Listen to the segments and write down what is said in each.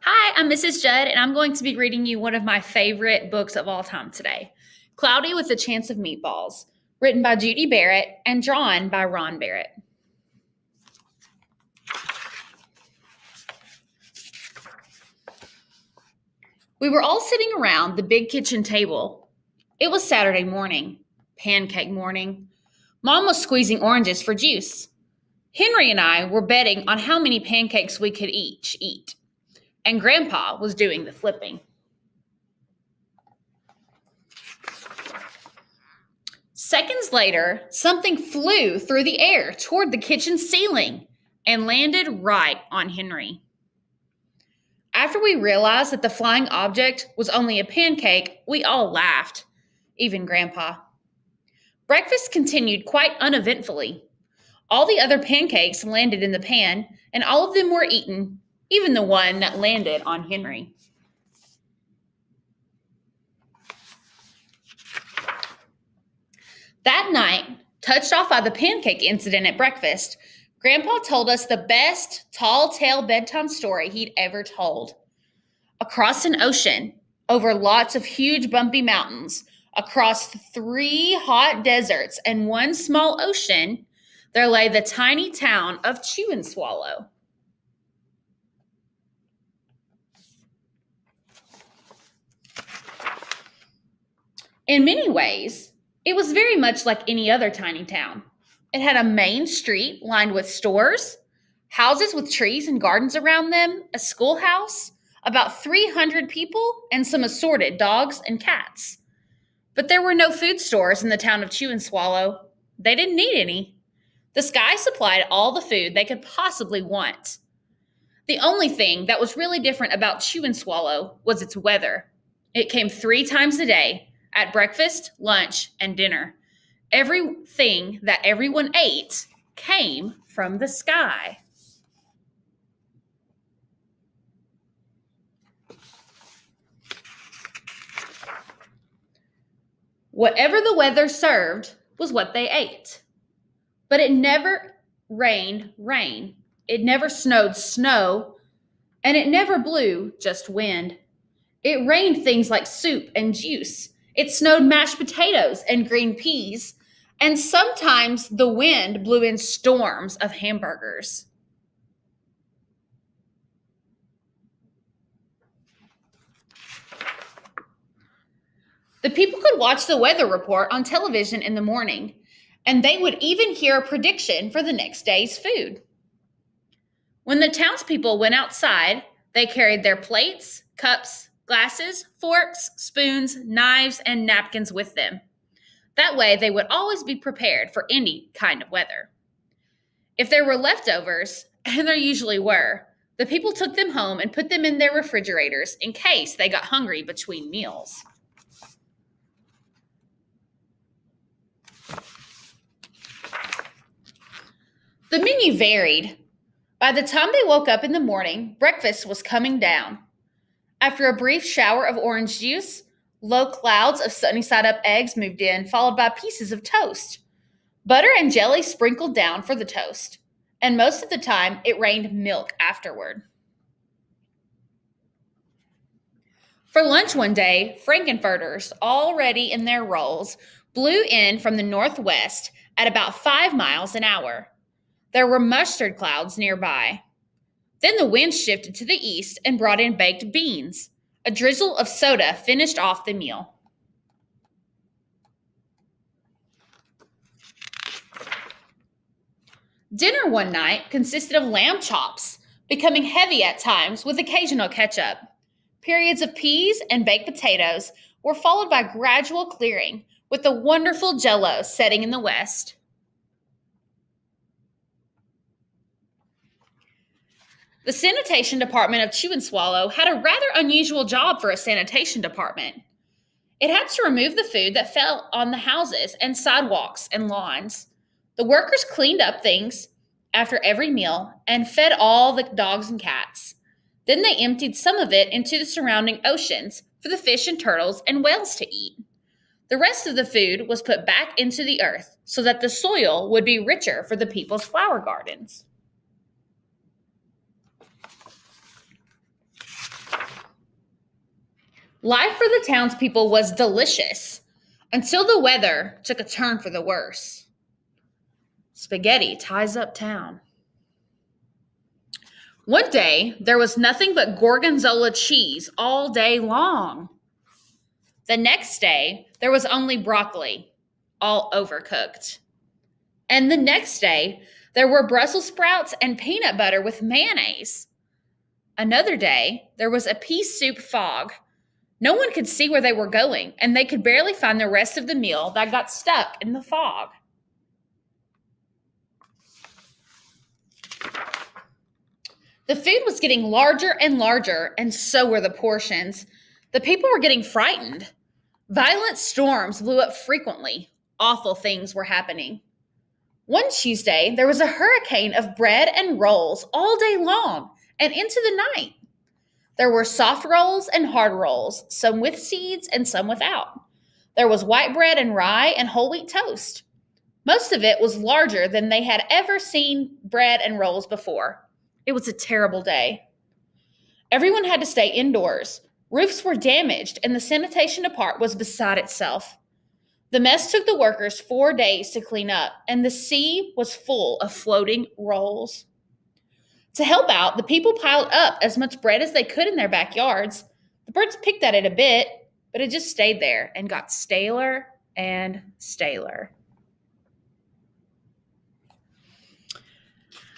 Hi, I'm Mrs. Judd, and I'm going to be reading you one of my favorite books of all time today, Cloudy with a Chance of Meatballs, written by Judy Barrett and drawn by Ron Barrett. We were all sitting around the big kitchen table. It was Saturday morning, pancake morning. Mom was squeezing oranges for juice. Henry and I were betting on how many pancakes we could each eat, and Grandpa was doing the flipping. Seconds later, something flew through the air toward the kitchen ceiling and landed right on Henry. After we realized that the flying object was only a pancake, we all laughed, even Grandpa. Breakfast continued quite uneventfully. All the other pancakes landed in the pan, and all of them were eaten, even the one that landed on Henry. That night, touched off by the pancake incident at breakfast, Grandpa told us the best tall tale bedtime story he'd ever told. Across an ocean, over lots of huge bumpy mountains, across 3 hot deserts and 1 small ocean, there lay the tiny town of Chew and Swallow. In many ways, it was very much like any other tiny town. It had a main street lined with stores, houses with trees and gardens around them, a schoolhouse, about 300 people, and some assorted dogs and cats. But there were no food stores in the town of Chew and Swallow. They didn't need any. The sky supplied all the food they could possibly want. The only thing that was really different about Chew and Swallow was its weather. It came 3 times a day, at breakfast, lunch, and dinner. Everything that everyone ate came from the sky. Whatever the weather served was what they ate. But it never rained rain. It never snowed snow. And it never blew just wind. It rained things like soup and juice. It snowed mashed potatoes and green peas. And sometimes the wind blew in storms of hamburgers. The people could watch the weather report on television in the morning, and they would even hear a prediction for the next day's food. When the townspeople went outside, they carried their plates, cups, glasses, forks, spoons, knives, and napkins with them. That way, they would always be prepared for any kind of weather. If there were leftovers, and there usually were, the people took them home and put them in their refrigerators in case they got hungry between meals. The menu varied. By the time they woke up in the morning, breakfast was coming down. After a brief shower of orange juice, low clouds of sunny-side-up eggs moved in, followed by pieces of toast. Butter and jelly sprinkled down for the toast, and most of the time it rained milk afterward. For lunch one day, frankenfurters, already in their rolls, blew in from the northwest at about 5 miles an hour. There were mustard clouds nearby. Then the wind shifted to the east and brought in baked beans. A drizzle of soda finished off the meal. Dinner one night consisted of lamb chops, becoming heavy at times with occasional ketchup. Periods of peas and baked potatoes were followed by gradual clearing, with the wonderful Jell-O setting in the west. The sanitation department of Chew and Swallow had a rather unusual job for a sanitation department. It had to remove the food that fell on the houses and sidewalks and lawns. The workers cleaned up things after every meal and fed all the dogs and cats. Then they emptied some of it into the surrounding oceans for the fish and turtles and whales to eat. The rest of the food was put back into the earth so that the soil would be richer for the people's flower gardens. Life for the townspeople was delicious until the weather took a turn for the worse. Spaghetti ties up town. One day, there was nothing but gorgonzola cheese all day long. The next day, there was only broccoli, all overcooked. And the next day, there were Brussels sprouts and peanut butter with mayonnaise. Another day, there was a pea soup fog. No one could see where they were going, and they could barely find the rest of the meal that got stuck in the fog. The food was getting larger and larger, and so were the portions. The people were getting frightened. Violent storms blew up frequently. Awful things were happening. One Tuesday, there was a hurricane of bread and rolls all day long and into the night. There were soft rolls and hard rolls, some with seeds and some without. There was white bread and rye and whole wheat toast. Most of it was larger than they had ever seen bread and rolls before. It was a terrible day. Everyone had to stay indoors. Roofs were damaged, and the sanitation department was beside itself. The mess took the workers 4 days to clean up, and the sea was full of floating rolls. To help out, the people piled up as much bread as they could in their backyards. The birds picked at it a bit, but it just stayed there and got staler and staler.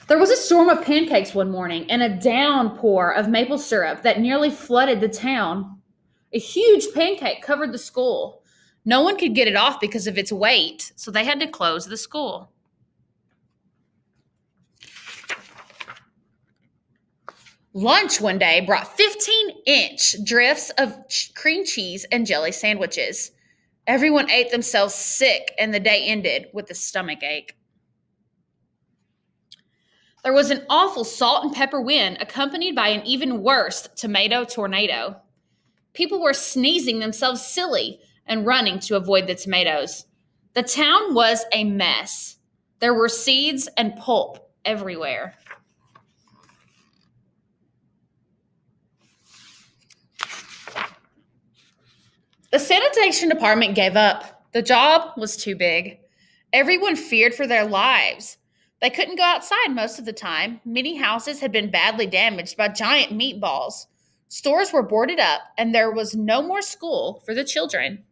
There was a storm of pancakes one morning and a downpour of maple syrup that nearly flooded the town. A huge pancake covered the school. No one could get it off because of its weight, so they had to close the school. Lunch one day brought 15-inch drifts of cream cheese and jelly sandwiches. Everyone ate themselves sick, and the day ended with a stomach ache. There was an awful salt and pepper wind accompanied by an even worse tomato tornado. People were sneezing themselves silly and running to avoid the tomatoes. The town was a mess. There were seeds and pulp everywhere. The sanitation department gave up. The job was too big. Everyone feared for their lives. They couldn't go outside most of the time. Many houses had been badly damaged by giant meatballs. Stores were boarded up, and there was no more school for the children.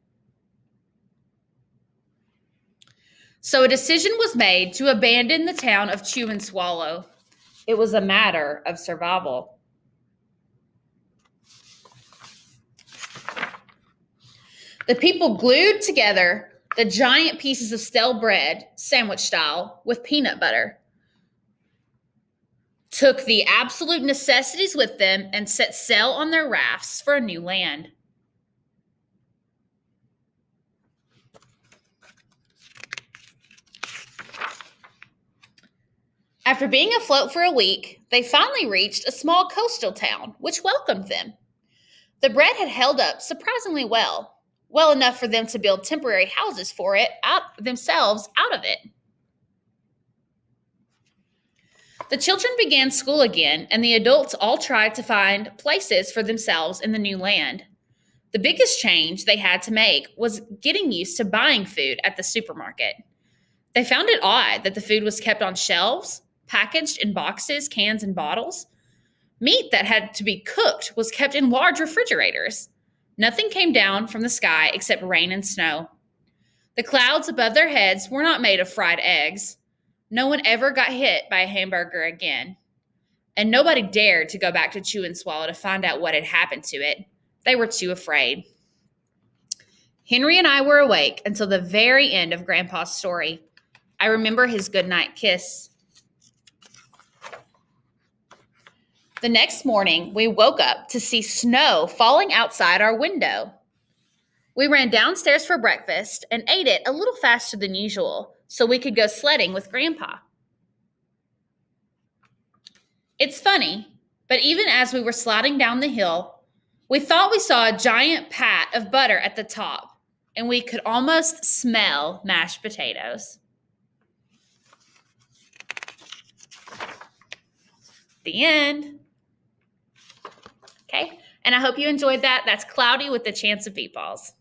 So a decision was made to abandon the town of Chew and Swallow. It was a matter of survival. The people glued together the giant pieces of stale bread, sandwich style, with peanut butter, took the absolute necessities with them, and set sail on their rafts for a new land. After being afloat for a week, they finally reached a small coastal town, which welcomed them. The bread had held up surprisingly well enough for them to build temporary houses for it themselves out of it. The children began school again, and the adults all tried to find places for themselves in the new land. The biggest change they had to make was getting used to buying food at the supermarket. They found it odd that the food was kept on shelves, packaged in boxes, cans, and bottles. Meat that had to be cooked was kept in large refrigerators. Nothing came down from the sky except rain and snow. The clouds above their heads were not made of fried eggs. No one ever got hit by a hamburger again. And nobody dared to go back to Chew and Swallow to find out what had happened to it. They were too afraid. Henry and I were awake until the very end of Grandpa's story. I remember his goodnight kiss. The next morning, we woke up to see snow falling outside our window. We ran downstairs for breakfast and ate it a little faster than usual so we could go sledding with Grandpa. It's funny, but even as we were sliding down the hill, we thought we saw a giant pat of butter at the top, and we could almost smell mashed potatoes. The end. Okay, And I hope you enjoyed that. That's Cloudy with the Chance of Meatballs.